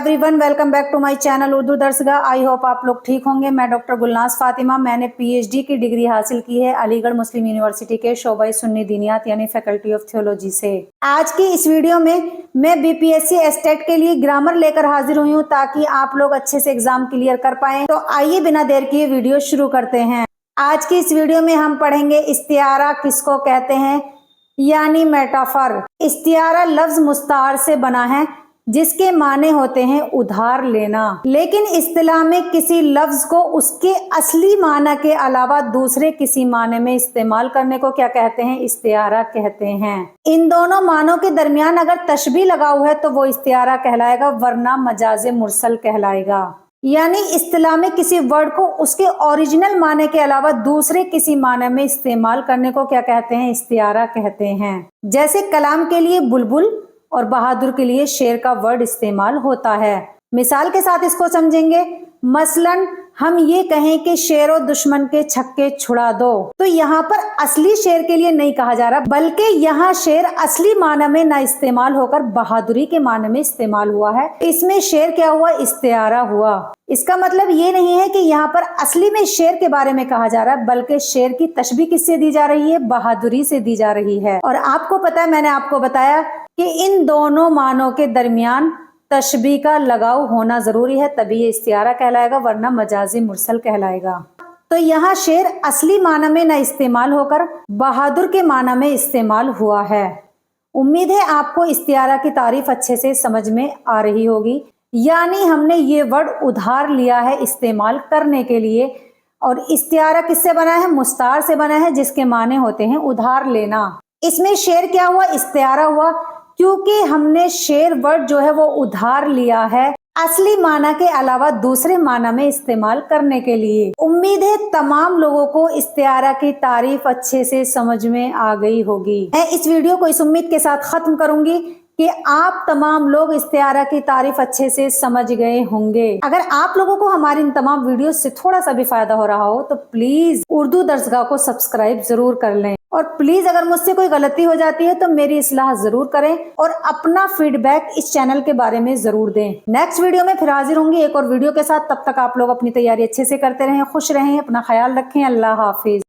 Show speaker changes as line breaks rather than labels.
Everyone, welcome back to my channel Urdu दर्सगाह। I hope आप लोग ठीक होंगे। मैं डॉक्टर गुलनाज फातिमा। मैंने पीएचडी की डिग्री हासिल की है अलीगढ़ मुस्लिम यूनिवर्सिटी के शोबा सुन्नी दीनियात यानी फैकल्टी ऑफ थियोलॉजी से। आज की इस वीडियो में मैं बीपीएससी एस्टेट के लिए ग्रामर लेकर हाजिर हुई हूँ ताकि आप लोग अच्छे से एग्जाम क्लियर कर पाए। तो आइए बिना देर किए वीडियो शुरू करते हैं। आज की इस वीडियो में हम पढ़ेंगे इस्तिआरा किसको कहते हैं यानी मेटाफर। इस्तिआरा लफ्ज मुस्तार से बना है जिसके माने होते हैं उधार लेना, लेकिन इस्तिलाह में किसी लफ्ज को उसके असली माना के अलावा दूसरे किसी माने में इस्तेमाल करने को क्या कहते हैं? इस्तिआरा कहते हैं। इन दोनों मानों के दरमियान अगर तशबीह लगा हुआ है तो वो इस्तिआरा कहलाएगा, वरना मजाजे मुरसल कहलाएगा। यानी इस्तिलाह में किसी वर्ड को उसके ओरिजिनल माने के अलावा दूसरे किसी माने में इस्तेमाल करने को क्या कहते हैं? इस्तिआरा कहते हैं। जैसे कलाम के लिए बुलबुल और बहादुर के लिए शेर का वर्ड इस्तेमाल होता है। मिसाल के साथ इसको समझेंगे। मसलन हम ये कहें कि शेरो दुश्मन के छक्के छुड़ा दो, तो यहाँ पर असली शेर के लिए नहीं कहा जा रहा, बल्कि यहाँ शेर असली माना में ना इस्तेमाल होकर बहादुरी के माने में इस्तेमाल हुआ है। इसमें शेर क्या हुआ? इस्तिआरा हुआ। इसका मतलब ये नहीं है कि यहाँ पर असली में शेर के बारे में कहा जा रहा है, बल्कि शेर की तशबीह किससे दी जा रही है? बहादुरी से दी जा रही है। और आपको पता है, मैंने आपको बताया कि इन दोनों मानों के दरमियान तशबीह का लगाव होना जरूरी है, तभी ये इस्तिआरा कहलाएगा, वरना मजाजी मुरसल कहलाएगा। तो यहाँ शेर असली माना में न इस्तेमाल होकर बहादुर के माना में इस्तेमाल हुआ है। उम्मीद है आपको इस्तिआरा की तारीफ अच्छे से समझ में आ रही होगी। यानी हमने ये वर्ड उधार लिया है इस्तेमाल करने के लिए। और इस्तिआरा किससे बना है? मुस्तार से बना है, जिसके माने होते हैं उधार लेना। इसमें शेर क्या हुआ? इस्तिआरा हुआ, क्योंकि हमने शेर वर्ड जो है वो उधार लिया है असली माना के अलावा दूसरे माना में इस्तेमाल करने के लिए। उम्मीद है तमाम लोगों को इस्तिआरा की तारीफ अच्छे से समझ में आ गई होगी। मैं इस वीडियो को इस उम्मीद के साथ खत्म करूंगी कि आप तमाम लोग इस्तिआरा की तारीफ अच्छे से समझ गए होंगे। अगर आप लोगों को हमारी इन तमाम वीडियो से थोड़ा सा भी फायदा हो रहा हो तो प्लीज उर्दू दर्सगाह को सब्सक्राइब जरूर कर लें। और प्लीज अगर मुझसे कोई गलती हो जाती है तो मेरी इस्लाह जरूर करें और अपना फीडबैक इस चैनल के बारे में जरूर दें। नेक्स्ट वीडियो में फिर हाजिर होंगी एक और वीडियो के साथ। तब तक आप लोग अपनी तैयारी अच्छे से करते रहें, खुश रहें, अपना ख्याल रखें। अल्लाह हाफिज।